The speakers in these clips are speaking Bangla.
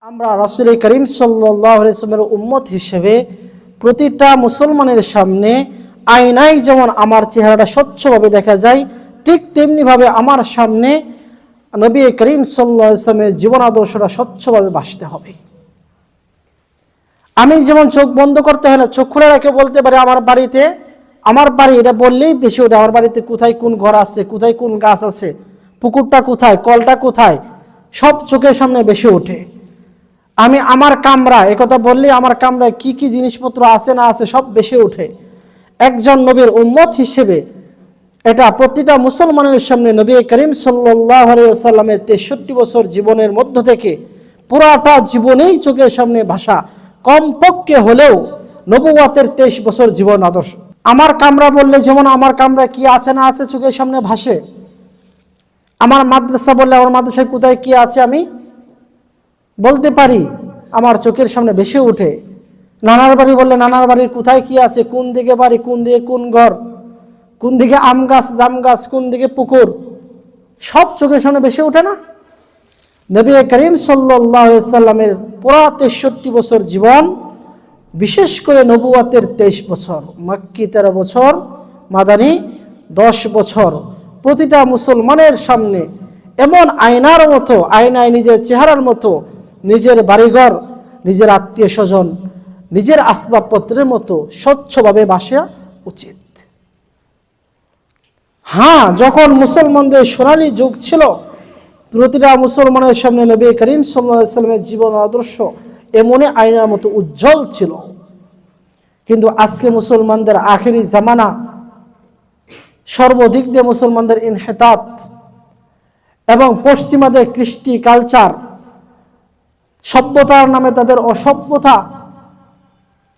আমরা রাসূল করিম সাল্লাল্লাহু আলাইহি ওয়াসাল্লামের উম্মত হিসেবে প্রতিটা মুসলমানের সামনে আয়নায় যেমন আমার চেহারাটা স্বচ্ছভাবে দেখা যায়, ঠিক তেমনিভাবে আমার সামনে নবী করিম সাল্লাল্লাহু আলাইহি ওয়াসাল্লামের জীবন আদর্শটা স্বচ্ছভাবে ভাসতে হবে। আমি যেমন চোখ বন্ধ করতে হয় না, চোখ খুলে রেখে বলতে পারি আমার বাড়ি এটা বললেই বেশি ওঠে। আমার বাড়িতে কোথায় কোন ঘর আছে, কোথায় কোন গাছ আছে, পুকুরটা কোথায়, কলটা কোথায়, সব চোখের সামনে বেশি ওঠে। আমি আমার কামরা একথা বললে আমার কামরায় কি কি জিনিসপত্র আছে না আছে সব বেশি ওঠে। একজন নবীর উম্মত হিসেবে এটা প্রতিটা মুসলমানের সামনে নবী করিম সাল্লাল্লাহু আলাইহি ওয়াসাল্লামের 63 বছর জীবনের মধ্য থেকে পুরাটা জীবনেই চোখের সামনে ভাষা, কমপক্ষে হলেও নবুওয়াতের 23 বছর জীবন আদর্শ। আমার কামরা বললে যেমন আমার কামরা কি আছে না আছে চোখের সামনে ভাসে। আমার মাদ্রাসা বললে আমার মাদ্রাসায় কোথায় কি আছে আমি বলতে পারি, আমার চোখের সামনে বেশি উঠে। নানার বাড়ি বললে নানার বাড়ির কোথায় কি আছে, কোন দিকে বাড়ি, কোন দিকে কোন ঘর, কোন দিকে আম গাছ জাম গাছ, কোন দিকে পুকুর, সব চোখের সামনে বেশি ওঠে না? নবী করিম সাল্লাল্লাহু আলাইহি ওয়াসাল্লামের পুরা 63 বছর জীবন, বিশেষ করে নবুওয়াতের 23 বছর, মক্কি 13 বছর, মাদানী 10 বছর, প্রতিটা মুসলমানের সামনে এমন আয়নার মতো, আয়নায় নিজের চেহারার মতো, নিজের বাড়িঘর, নিজের আত্মীয় স্বজন, নিজের আসবাবপত্রের মতো স্বচ্ছভাবে ভাসা উচিত। হ্যাঁ, যখন মুসলমানদের সোনালী যুগ ছিল, প্রতিটা মুসলমানের সামনে নবী করিম সাল্লাল্লাহু আলাইহি ওয়াসাল্লামের জীবন আদর্শ এমনই আয়নার মতো উজ্জ্বল ছিল। কিন্তু আজকে মুসলমানদের আখেরি জামানা, সর্বদিক দিয়ে মুসলমানদের ইনহিতাত এবং পশ্চিমাদের কৃষ্টি কালচার, সভ্যতার নামে তাদের অসভ্যতা,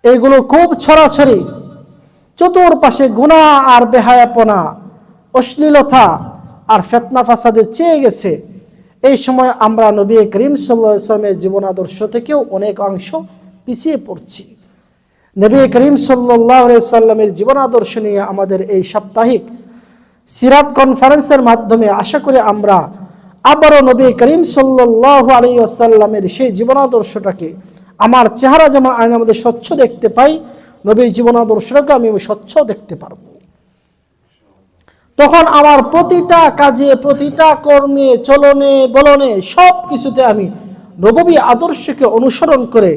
এগুলো খুব ছড়াছড়ি। চতুর্পাশে গুনাহ আর বেহায়াপনা, অশ্লীলতা আর ফিতনা ফাসাদে চেয়ে গেছে। এই সময় আমরা নবী করিম সাল্লাল্লাহু আলাইহি ওয়াসাল্লামের জীবন আদর্শ থেকেও অনেক অংশ পিছিয়ে পড়ছি। নবী করিম সাল্লাল্লাহু আলাইহি ওয়াসাল্লামের জীবন আদর্শ নিয়ে আমাদের এই সাপ্তাহিক সিরাত কনফারেন্সের মাধ্যমে আশা করি আমরা আবারও নবী করিম সাল্লাল্লাহু আলাইহি ওয়াসাল্লামের সেই জীবন আদর্শটাকে, আমার চেহারা যেমন আয়নার মধ্যে স্বচ্ছ দেখতে পাই, নবীর জীবন আদর্শটাকে আমি স্বচ্ছ দেখতে পারব। তখন আমার প্রতিটা কাজে, প্রতিটা কর্মে, চলনে বলনে সব কিছুতে আমি নববী আদর্শকে অনুসরণ করে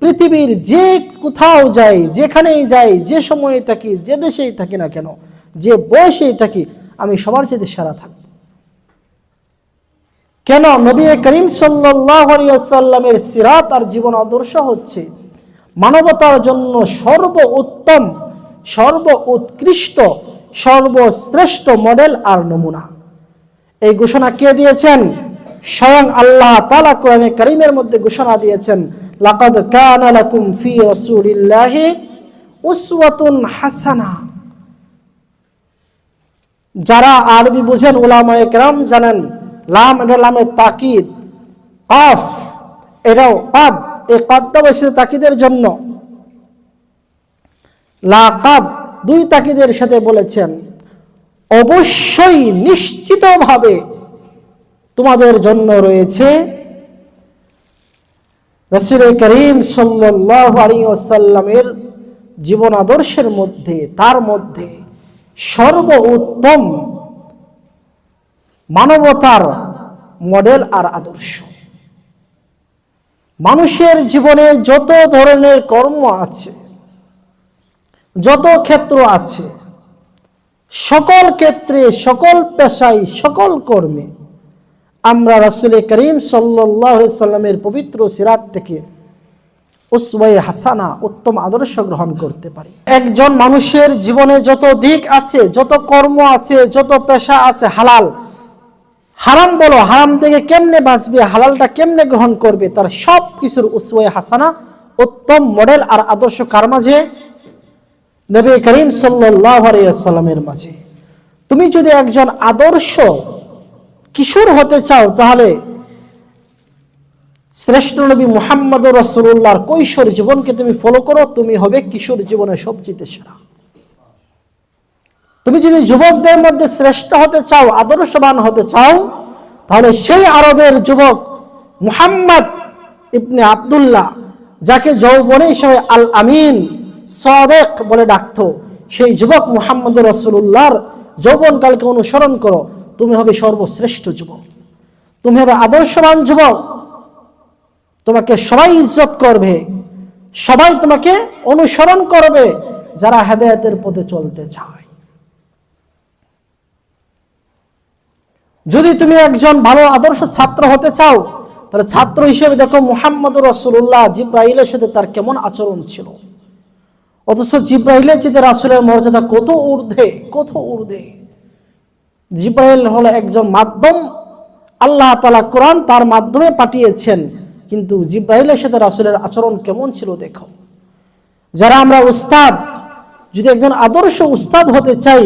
পৃথিবীর যে কোথাও যাই, যেখানেই যাই, যে সময়ে থাকি, যে দেশেই থাকি না কেন, যে বয়সেই থাকি, আমি সবার চেয়ে সেরা থাকব। কেন? নবী করিম সাল্লাল্লাহু আলাইহি ওয়াসাল্লামের সিরাত আর জীবন আদর্শ হচ্ছে মানবতার জন্য সর্বোত্তম, সর্বোৎকৃষ্ট, সর্বশ্রেষ্ঠ মডেল আর নমুনা। এই ঘোষণা কে দিয়েছেন? স্বয়ং আল্লাহ তাআলা কোরআনে কারীমের মধ্যে ঘোষণা দিয়েছেন, লাকাদ কানা লাকুম ফি রাসূলিল্লাহি উসওয়াতুন হাসানাহ। যারা আরবি বুঝেন, উলামায়ে কেরাম জানেন, লাম এটা লামে তাকিদ, কাফ এটাও কাদ, এই কাদটা বসে তাকিদের জন্য, লাকাদ দুই তাকিদের সাথে বলেছেন অবশ্যই নিশ্চিতভাবে তোমাদের জন্য রয়েছে রাসূল করিম সাল্লাল্লাহু আলাইহি ওয়াসাল্লামের জীবন আদর্শের মধ্যে, তার মধ্যে সর্বোত্তম মানবতার মডেল আর আদর্শ। মানুষের জীবনে যত ধরনের কর্ম আছে, যত ক্ষেত্র আছে, সকল ক্ষেত্রে, সকল পেশায়, সকল কর্মে আমরা রাসূল করিম সাল্লাল্লাহু আলাইহি ওয়াসাল্লামের পবিত্র সিরাত থেকে উসওয়ায়ে হাসানা, উত্তম আদর্শ গ্রহণ করতে পারি। একজন মানুষের জীবনে যত দিক আছে, যত কর্ম আছে, যত পেশা আছে, হালাল হারাম বলো, হারাম থেকে কেমনে বাঁচবে, হালালটা কেমনে গ্রহণ করবে, তার সব কিছুর উসওয়ায়ে হাসানা, উত্তম মডেল আর আদর্শ কার মাঝে? নবী করিম সাল্লাল্লাহু আলাইহি ওয়াসাল্লামের মাঝে। তুমি যদি একজন আদর্শ কিশোর হতে চাও, তাহলে শ্রেষ্ঠ নবী মুহাম্মদুর রাসূলুল্লাহর কৈশোর জীবনকে তুমি ফলো করো, তুমি হবে কিশোর জীবনের সবচেয়ে সেরা। তুমি যদি যুবকদের মধ্যে শ্রেষ্ঠ হতে চাও, আদর্শবান হতে চাও, তাহলে সেই আরবের যুবক মুহাম্মদ ইবনে আব্দুল্লাহ, যাকে যৌবনে সবাই আল আমিন সাদেক বলে ডাকতো, সেই যুবক মুহাম্মদ রাসূলুল্লাহর যৌবনকালকে অনুসরণ করো, তুমি হবে সর্বশ্রেষ্ঠ যুবক, তুমি হবে আদর্শবান যুবক, তোমাকে সবাই ইজ্জত করবে, সবাই তোমাকে অনুসরণ করবে যারা হেদায়েতের পথে চলতে চায়। যদি তুমি একজন ভালো আদর্শ ছাত্র হতে চাও, তাহলে ছাত্র হিসেবে দেখো মুহাম্মদুর রাসূলুল্লাহ জিবরাইলের সাথে তার কেমন আচরণ ছিল। অথচ জিবরাইলের চেয়ে রাসূলের মর্যাদা কত ঊর্ধ্বে, কত ঊর্ধ্বে। জিবরাইল হলো একজন মাধ্যম, আল্লাহ তাআলা কোরআন তার মাধ্যমে পাঠিয়েছেন, কিন্তু জিবরাইলের সাথে রাসূলের আচরণ কেমন ছিল দেখো। যারা আমরা উস্তাদ, যদি একজন আদর্শ উস্তাদ হতে চাই,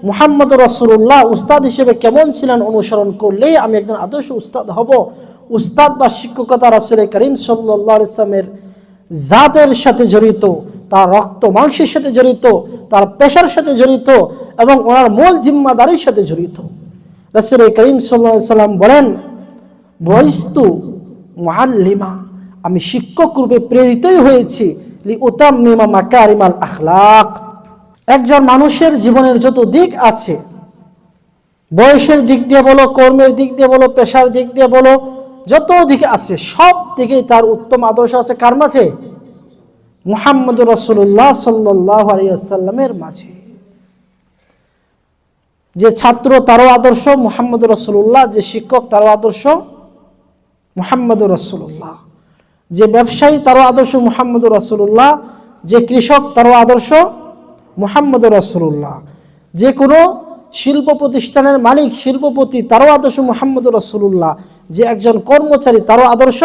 মুহাম্মদুর রাসূলুল্লাহ উস্তাদ হিসেবে কেমন ছিলেন অনুসরণ করলেই আমি একজন আদর্শ উস্তাদ হব। উস্তাদ বা শিক্ষকতা রাসূল করিম সাল্লাল্লাহু আলাইহি ওয়াসাল্লামের জাতের সাথে জড়িত, তার রক্ত মাংসের সাথে জড়িত, তার পেশার সাথে জড়িত এবং ওনার মূল জিম্মাদারির সাথে জড়িত। রাসূল করিম সাল্লাল্লাহু আলাইহি ওয়াসাল্লাম বলেন, বুইস্তু মুআল্লিমা, আমি শিক্ষক রূপে প্রেরিতই হয়েছি, লিউতাম্মিমা মাকারিমাল আখলাক। একজন মানুষের জীবনের যত দিক আছে, বয়সের দিক দিয়ে বলো, কর্মের দিক দিয়ে বলো, পেশার দিক দিয়ে বলো, যত দিকে আছে সব দিকেই তার উত্তম আদর্শ আছে কার মাঝে? মুহাম্মদুর রাসূলুল্লাহ সাল্লাল্লাহু আলাইহি ওয়াসাল্লামের মাঝে। যে ছাত্র তারও আদর্শ মুহাম্মদুর রাসূলুল্লাহ, যে শিক্ষক তারও আদর্শ মুহাম্মদুর রাসূলুল্লাহ, যে ব্যবসায়ী তারও আদর্শ মুহাম্মদুর রাসূলুল্লাহ, যে কৃষক তারও আদর্শ মুহাম্মদুর রাসূলুল্লাহ, যে কোনো শিল্প প্রতিষ্ঠানের মালিক, শিল্পপতি, তারও আদর্শ মুহাম্মদুর রাসূলুল্লাহ, যে একজন কর্মচারী তারও আদর্শ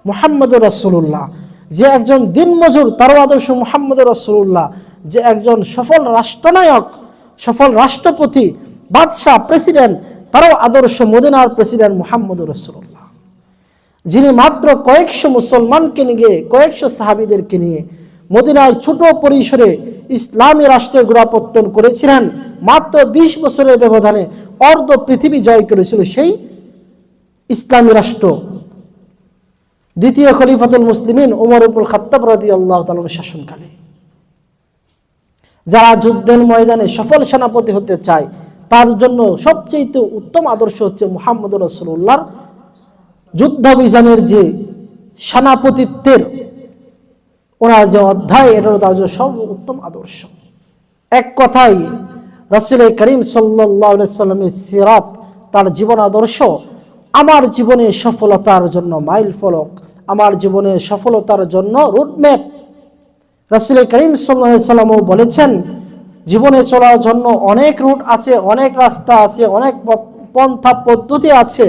মুহাম্মদুর রাসূলুল্লাহ, যে একজন দিনমজুর তারও আদর্শ মুহাম্মদুর রাসূলুল্লাহ, যে একজন সফল রাষ্ট্রনায়ক, সফল রাষ্ট্রপতি, বাদশাহ, প্রেসিডেন্ট, তারও আদর্শ মদিনার প্রেসিডেন্ট মুহাম্মদুর রাসূলুল্লাহ, যিনি মাত্র কয়েকশো মুসলমানকে নিয়ে, কয়েকশো সাহাবীদেরকে নিয়ে মদিনায় ছোট পরিসরে ইসলামী রাষ্ট্রের গোড়াপত্তন করেছিলেন, মাত্র 20 বছরের ব্যবধানে অর্ধ পৃথিবী জয় করেছিল সেই ইসলামী রাষ্ট্র দ্বিতীয় খলিফাতুল মুসলিমিন ওমর ইবনুল খাত্তাব রাদিয়াল্লাহু তাআলা শাসনকালে। যারা যুদ্ধের ময়দানে সফল সেনাপতি হতে চায়, তার জন্য সবচেয়ে উত্তম আদর্শ হচ্ছে মুহাম্মদুর রাসূলুল্লাহর যুদ্ধাভিযানের যে সেনাপতিত্বের ওনার যে অধ্যায়, এটা তার জন্য সব উত্তম আদর্শ। এক কথায় রাসূল করিম সাল্লাল্লাহু আলাইহি ওয়াসাল্লামের সিরাত, তার জীবন আদর্শ আমার জীবনে সফলতার জন্য মাইল ফলক, আমার জীবনে সফলতার জন্য রুটম্যাপ। রাসূল করিম সাল্লাল্লাহু আলাইহি ওয়াসাল্লামও বলেছেন, জীবনে চলার জন্য অনেক রুট আছে, অনেক রাস্তা আছে, অনেক পন্থা পদ্ধতি আছে,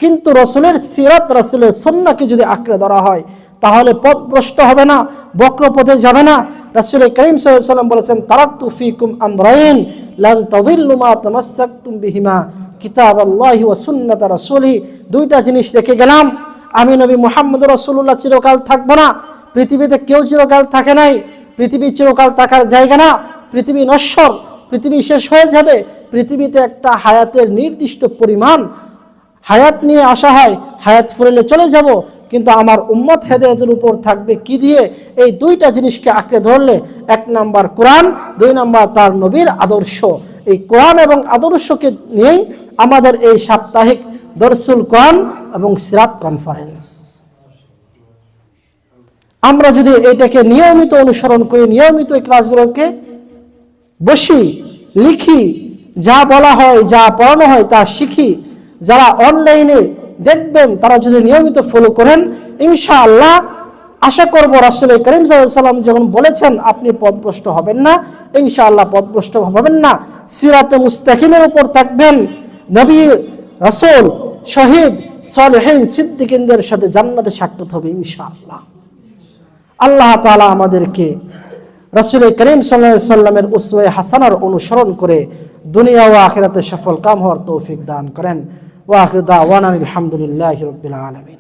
কিন্তু রাসূলের সিরাত, রাসূলের সুন্নাহকে যদি আঁকড়ে ধরা হয় তাহলে পথভ্রষ্ট হবে না, বক্র পথে যাবে না। রাসূল করিম সাল্লাল্লাহু আলাইহি ওয়াসাল্লাম বলেছেন, তারাকতু ফীকুম আমরাইন লান তাযিল্লু মা তামাসসাকতুম বিহিমা কিতাবাল্লাহি ওয়া সুন্নাত রাসূলিহি। দুইটা জিনিস রেখে গেলাম, আমি নবী মুহাম্মদ রাসূলুল্লাহ চিরকাল থাকবো না, পৃথিবীতে কেউ চিরকাল থাকে নাই, পৃথিবী চিরকাল থাকার জায়গা না, পৃথিবী নশ্বর, পৃথিবী শেষ হয়ে যাবে, পৃথিবীতে একটা হায়াতের নির্দিষ্ট পরিমাণ হায়াত নিয়ে আসা হয়, হায়াত ফুরেলে চলে যাব, কিন্তু আমার উম্মত হেদায়েতের উপর থাকবে কি দিয়ে? এই দুইটা জিনিসকে আঁকড়ে ধরলে, 1 নাম্বার কোরআন, 2 নাম্বার তার নবীর আদর্শ। এই কোরআন এবং আদর্শকে নিয়েই আমাদের এই সাপ্তাহিক দরসুল কোরআন এবং সিরাত কনফারেন্স। আমরা যদি এটাকে নিয়মিত অনুসরণ করি, নিয়মিত এই ক্লাসগুলোকে বসি, লিখি, যা বলা হয়, যা পড়ানো হয় তা শিখি, যারা অনলাইনে দেখবেন তারা যদি নিয়মিত ফলো করেন, ইনশাআল্লাহ আশা করব রাসূল করিম সাল্লাল্লাহু আলাইহি ওয়াসাল্লাম যখন বলেছেন আপনি পথভ্রষ্ট হবেন না, ইনশাআল্লাহ পথভ্রষ্ট হবেন না, সিরাতে মুস্তাকিমের উপর থাকবেন, নবী, রাসূল, শহীদ, সালেহীন, সিদ্দিকীনদের সাথে জান্নাতে সাক্ষাৎ হবে ইনশাআল্লাহ। আল্লাহ তাআলা আমাদেরকে রাসূল করিম সাল্লাল্লাহু আলাইহি ওয়াসাল্লামের উসওয়ায়ে হাসানার অনুসরণ করে দুনিয়া ও আখিরাতে সফল কাম হওয়ার তৌফিক দান করেন। ওয়া আখিরু দাওয়ানা আলহামদুলিল্লাহি রাব্বিল আলামিন।